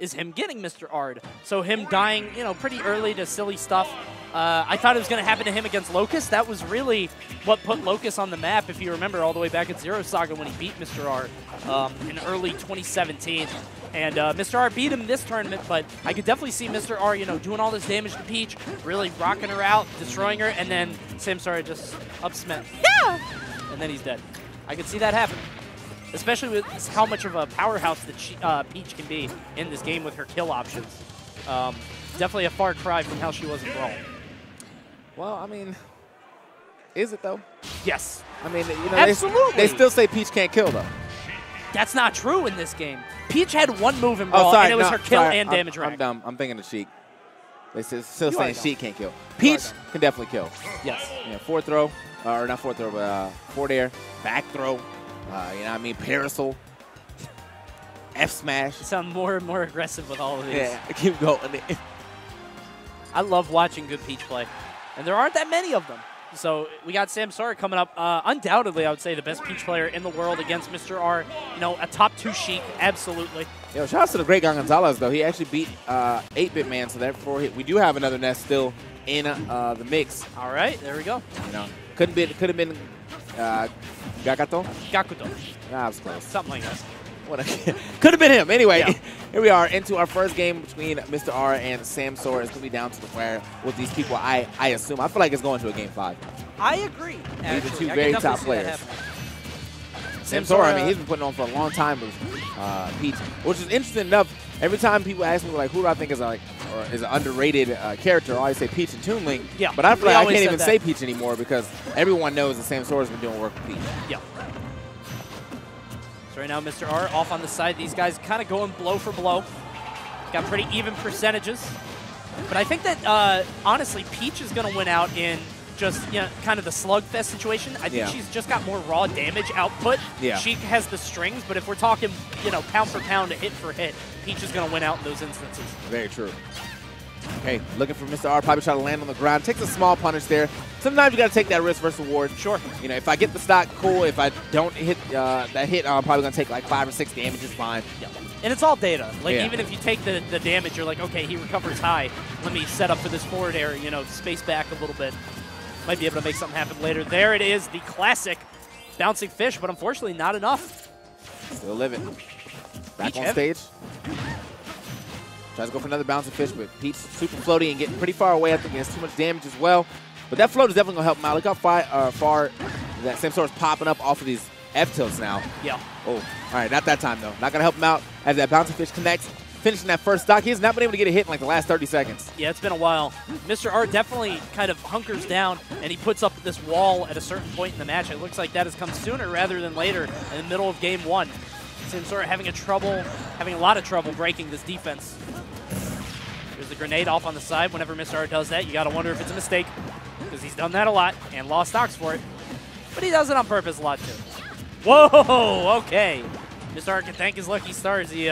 is him getting Mr. Ard. So him dying, you know, pretty early to silly stuff. I thought it was going to happen to him against Locust. That was really what put Locust on the map, if you remember, all the way back at Zero Saga when he beat Mr. R in early 2017. And Mr. R beat him this tournament, but I could definitely see Mr. R, you know, doing all this damage to Peach, really rocking her out, destroying her, and then Samsora just up smash. Yeah! And then he's dead. I could see that happen. Especially with how much of a powerhouse that Peach can be in this game with her kill options. Definitely a far cry from how she was in Brawl. Well, I mean, is it though? Yes. I mean, you know, absolutely. They still say Peach can't kill though. That's not true in this game. Peach had one move in Brawl, and it was her kill and damage rank. I'm dumb. I'm thinking of Sheik. They still saying Sheik can't kill. Peach can definitely kill. Yes. Yeah, forward throw, or not forward throw, but forward air, back throw. You know what I mean? Parasol. F smash. You sound more and more aggressive with all of these. Yeah, keep going. I love watching good Peach play, and there aren't that many of them. So we got Samsora coming up. Undoubtedly, I would say the best Peach player in the world against Mr. R. You know, a top 2 Sheik, absolutely. Yo, shout out to the great guy Gonzalez, though. He actually beat 8-Bit Man, so therefore we do have another nest still in the mix. All right, there we go. You know, could have been Gakato? Gakuto. Nah, I was close. Something like that. Could have been him. Anyway, yeah. Here we are into our first game between Mr. R and Samsora. It's going to be down to the wire with these people, I assume. I feel like it's going to a game 5. I agree. These are two very top players. Samsora, I mean, he's been putting on for a long time with Peach, which is interesting enough. Every time people ask me, like, who do I think is an underrated character, I always say Peach and Toon Link. Yeah. But I feel like I can't even say Peach anymore because everyone knows that Samsora's been doing work with Peach. Yeah. So right now, Mr. R off on the side. These guys kind of going blow for blow. Got pretty even percentages. But I think that, honestly, Peach is going to win out in just, you know, kind of the slugfest situation. I think she's just got more raw damage output. Yeah. Sheik has the strings, but if we're talking, you know, pound for pound, hit for hit, Peach is going to win out in those instances. Very true. Okay, looking for Mr. R, probably try to land on the ground. Takes a small punish there. Sometimes you got to take that risk versus reward. Sure. You know, if I get the stock, cool. If I don't hit that hit, I'm probably going to take like 5 or 6 damage. It's fine. Yeah. And it's all data. Like, even if you take the damage, you're like, okay, he recovers high. Let me set up for this forward air, you know, space back a little bit. Might be able to make something happen later. There it is, the classic bouncing fish, but unfortunately not enough. Still living. Back on stage. Tries to go for another bouncing fish, but Pete's super floaty and getting pretty far away. I think he has too much damage as well. But that float is definitely going to help him out. Look how far that Samsora's popping up off of these F-tilts now. Yeah. Oh, all right, not that time, though. Not going to help him out as that bouncing fish connects. Finishing that first stock. He has not been able to get a hit in like the last 30 seconds. Yeah, it's been a while. Mr. R definitely kind of hunkers down, and he puts up this wall at a certain point in the match. It looks like that has come sooner rather than later in the middle of game 1. Samsora having a lot of trouble breaking this defense. There's the grenade off on the side. Whenever Mr. R does that, you got to wonder if it's a mistake, because he's done that a lot and lost stocks for it. But he does it on purpose a lot, too. Whoa, okay. Mr. R can thank his lucky stars. He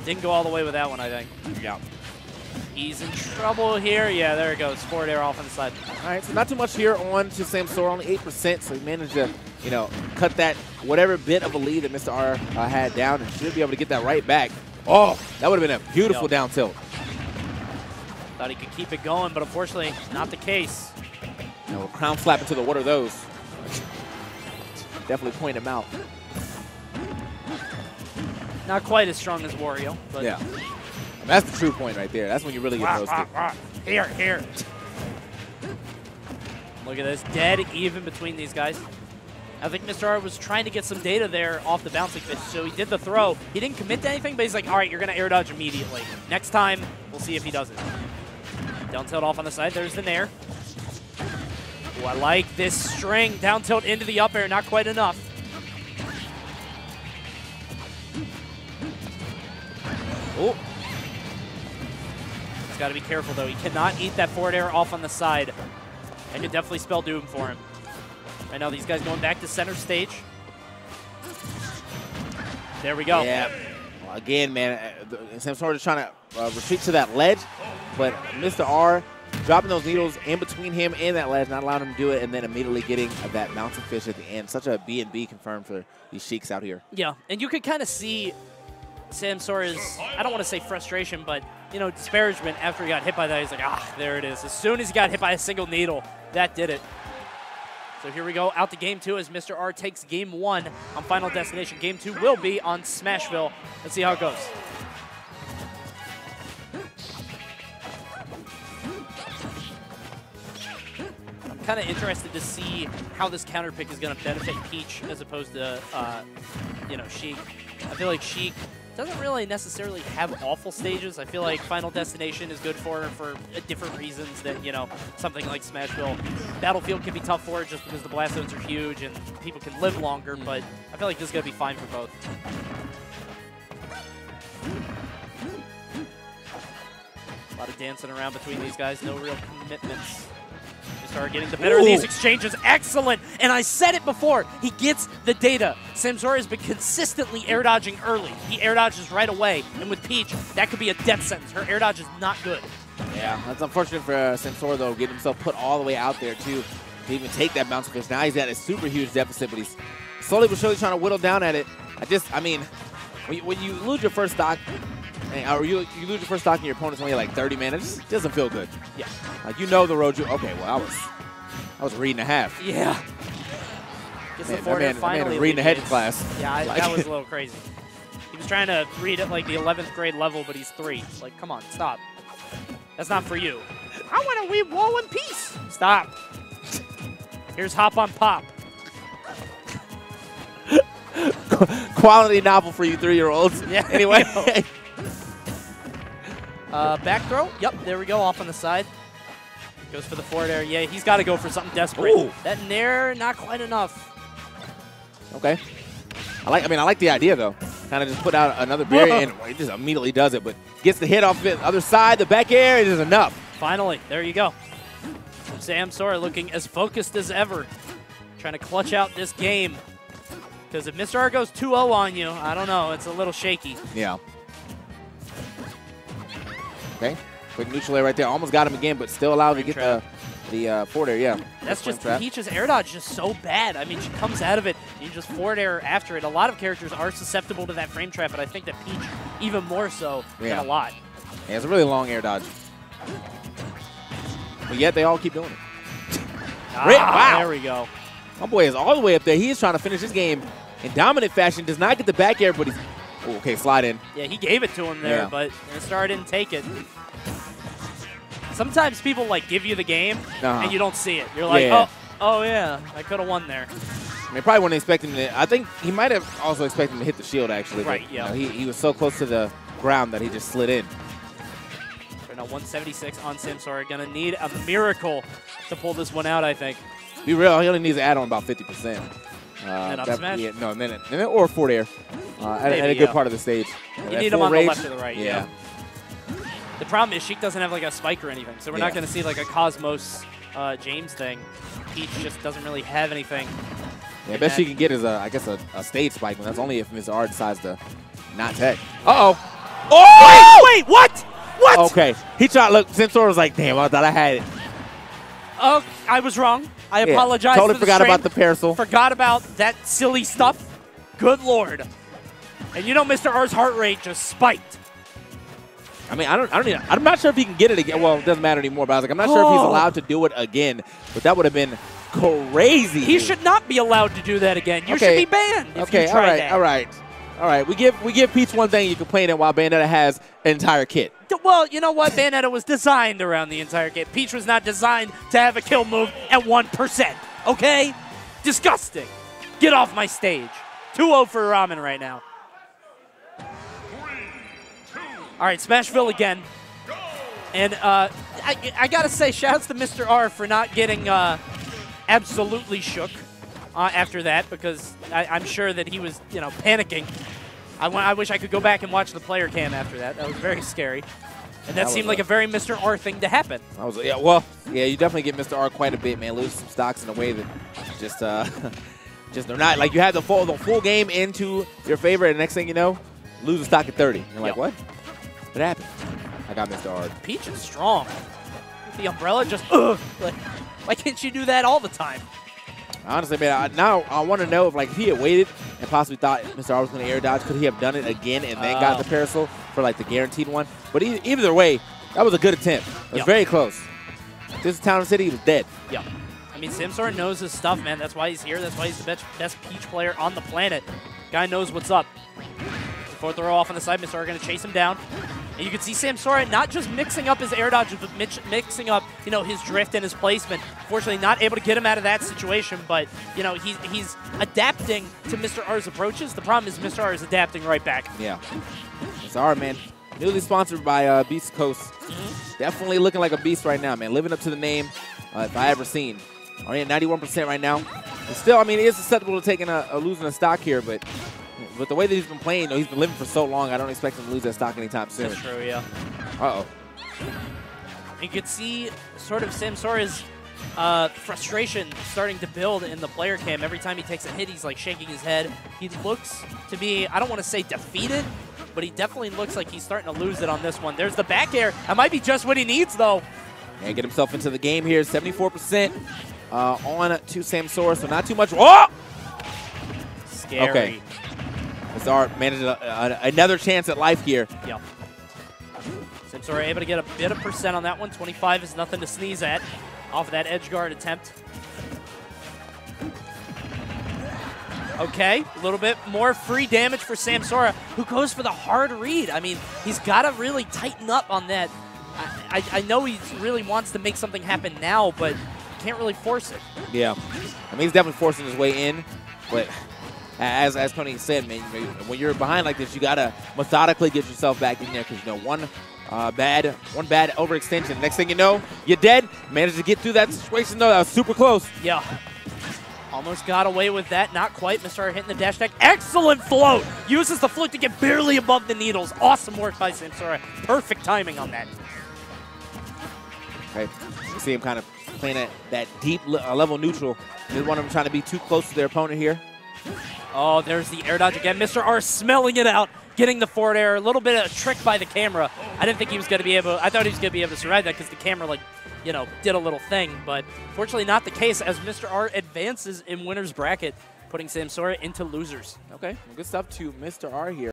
didn't go all the way with that one, I think. Yeah. He's in trouble here. Yeah, there it goes. Forward air off on the side. All right, so not too much here on to Samsora, only 8%, so he managed to, you know, cut that whatever bit of a lead that Mr. R had down and should be able to get that right back. Oh, that would have been a beautiful down tilt. Thought he could keep it going, but unfortunately, not the case. You know, crown slap into the what are those? Definitely point him out. Not quite as strong as Wario, but yeah. That's the true point right there. That's when you really get roasted. Here. Look at this. Dead even between these guys. I think Mr. R was trying to get some data there off the bouncing fish, so he did the throw. He didn't commit to anything, but he's like, all right, you're going to air dodge immediately. Next time, we'll see if he does it. Down tilt off on the side. There's the nair. Ooh, I like this string. Down tilt into the up air. Not quite enough. Oh. He's got to be careful, though. He cannot eat that forward air off on the side. That could definitely spell doom for him. Right now, these guys going back to center stage. There we go. Yeah. Well, again, man, Samsora is trying to retreat to that ledge, but Mr. R dropping those needles in between him and that ledge, not allowing him to do it, and then immediately getting that bouncing fish at the end. Such a B&B confirmed for these Sheiks out here. Yeah, and you could kind of see Samsora's, I don't want to say frustration, but, you know, disparagement after he got hit by that. He's like, ah, there it is. As soon as he got hit by a single needle, that did it. So here we go, out to game 2 as Mr. R takes game 1 on Final Destination. Game 2 will be on Smashville. Let's see how it goes. I'm kind of interested to see how this counter pick is going to benefit Peach as opposed to, you know, Sheik. I feel like Sheik doesn't really necessarily have awful stages. I feel like Final Destination is good for her for different reasons than, you know, something like Smashville. Battlefield can be tough for her just because the blast zones are huge and people can live longer, but I feel like this is going to be fine for both. A lot of dancing around between these guys, no real commitments. Start getting the better of these exchanges. Excellent. And I said it before. He gets the data. Samsora has been consistently air dodging early. He air dodges right away. And with Peach, that could be a death sentence. Her air dodge is not good. Yeah, that's unfortunate for Samsora, though, getting himself put all the way out there, too, to even take that bounce fish. Now he's at a super huge deficit, but he's slowly but surely trying to whittle down at it. I mean, when you lose your first stock, or you lose your first stock and your opponent's only like 30 man, it just doesn't feel good. Yeah. Like, you know the road you, okay, well, I was reading a half. Yeah. Gets the forward air finally. Reading a hedge class. Yeah, that was a little crazy. He was trying to read at like the 11th grade level, but he's 3. Like, come on, stop. That's not for you. I want to read War and Peace. Stop. Here's Hop on Pop. Quality novel for you 3-year-olds. Yeah. Anyway. Back throw. Yep, there we go, off on the side. Goes for the forward air. Yeah, he's got to go for something desperate. Ooh. That nair, not quite enough. Okay. I like the idea, though. Kind of just put out another barrier, and he just immediately does it, but gets the hit off the other side. The back air, it is enough. Finally, there you go. Samsora looking as focused as ever. Trying to clutch out this game. Because if Mr. R goes 2-0 on you, I don't know, it's a little shaky. Yeah. Okay. Quick neutral air right there. Almost got him again, but still allowed to get the forward air, yeah. That's just, Peach's air dodge just so bad. I mean, she comes out of it, you just forward air after it. A lot of characters are susceptible to that frame trap, but I think that Peach even more so than a lot. Yeah, it's a really long air dodge. But yet they all keep doing it. Wow. There we go. My boy is all the way up there. He is trying to finish this game in dominant fashion. Does not get the back air, but he's... Oh, okay, slide in. Yeah, he gave it to him there, but Star didn't take it. Sometimes people, like, give you the game, and you don't see it. You're like, oh, yeah, I could have won there. I mean, probably wasn't expecting to... I think he might have also expected him to hit the shield, actually. Right, but, yeah. You know, he was so close to the ground that he just slid in. Right now, 176 on Samsora. Going to need a miracle to pull this one out, I think. Be real, he only needs to add on about 50%. And up smash? Yeah, no, a minute or forward air at a good part of the stage. You need him on the left or the right, yeah. The problem is Sheik doesn't have like a spike or anything, so we're not going to see like a Cosmos James thing. Peach just doesn't really have anything. Yeah, best she can get is, I guess, a stage spike, and that's only if Mr. R decides to not tech. Uh-oh. Oh! Wait, what? What? Okay. He tried, look, Samsora was like, damn, I thought I had it. Oh, I was wrong. I apologize. Totally forgot about the parasol. Forgot about that silly stuff. Good Lord. And you know Mr. R's heart rate just spiked. I mean, I'm not sure if he can get it again. Well, it doesn't matter anymore, but I was like, I'm not sure if he's allowed to do it again. But that would have been crazy. He should not be allowed to do that again. You should be banned if you try that. All right. We give Peach one thing you complain at while Bayonetta has an entire kit. Well, you know what? Bayonetta was designed around the entire kit. Peach was not designed to have a kill move at 1%. Okay? Disgusting. Get off my stage. 2-0 for Ramen right now. All right, Smashville again. And I got to say, shouts to Mr. R for not getting absolutely shook after that, because I'm sure that he was, you know, panicking. I wish I could go back and watch the player cam after that. That was very scary. And that seemed like a very Mr. R thing to happen. You definitely get Mr. R quite a bit, man. Lose some stocks in a way that just they're not, like, you have the full game into your favor, and the next thing you know, lose a stock at 30. You're like, what? What happened? I got Mr. R. Peach is strong. The umbrella just, like, why can't she do that all the time? Honestly, man, now I want to know if he had waited and possibly thought Mr. R was going to air dodge, could he have done it again and then got the parasol for like the guaranteed one? But either way, that was a good attempt. It was very close. If this is Town City, he was dead. Yeah. I mean, Samsora knows his stuff, man. That's why he's here. That's why he's the best Peach player on the planet. Guy knows what's up. Before throw off on the side, Mr. R going to chase him down. And you can see Samsora not just mixing up his air dodges, but mixing up, his drift and his placement. Fortunately, not able to get him out of that situation, but, he's adapting to Mr. R's approaches. The problem is Mr. R is adapting right back. Yeah. Mr. R, man. Newly sponsored by Beast Coast. Definitely looking like a beast right now, man. Living up to the name if I ever seen. Already at 91% right now. But still, I mean, he is susceptible to taking a losing a stock here, but the way that he's been playing, he's been living for so long, I don't expect him to lose that stock anytime soon. That's true, yeah. Uh-oh. You could see sort of Samsora's frustration starting to build in the player cam. Every time he takes a hit, he's like shaking his head. He looks to be, I don't want to say defeated, but he definitely looks like he's starting to lose it on this one. There's the back air. That might be just what he needs, though. And get himself into the game here. 74% on to Samsora, so not too much. Oh! Scary. Okay. Mr. R managed another chance at life here. Yep. Samsora able to get a bit of percent on that one. 25 is nothing to sneeze at off of that edge guard attempt. Okay, a little bit more free damage for Samsora, who goes for the hard read. I mean, he's got to really tighten up on that. I know he really wants to make something happen now, but can't really force it. Yeah. I mean, he's definitely forcing his way in, but as Tony said, man, when you're behind like this, you got to methodically get yourself back in there because, one bad overextension. Next thing you know, you're dead. Managed to get through that situation, though. That was super close. Yeah. Almost got away with that. Not quite. Mr. R hitting the dash attack. Excellent float. Uses the float to get barely above the needles. Awesome work by Samsora. Perfect timing on that. Okay. You see him kind of playing that deep level neutral. Didn't want him trying to be too close to their opponent here. Oh, there's the air dodge again. Mr. R smelling it out, getting the forward air. A little bit of a trick by the camera. I didn't think he was going to be able. I thought he was going to be able to survive that because the camera, did a little thing. But fortunately, not the case as Mr. R advances in winner's bracket, putting Samsora into losers. Okay, well, good stuff to Mr. R here.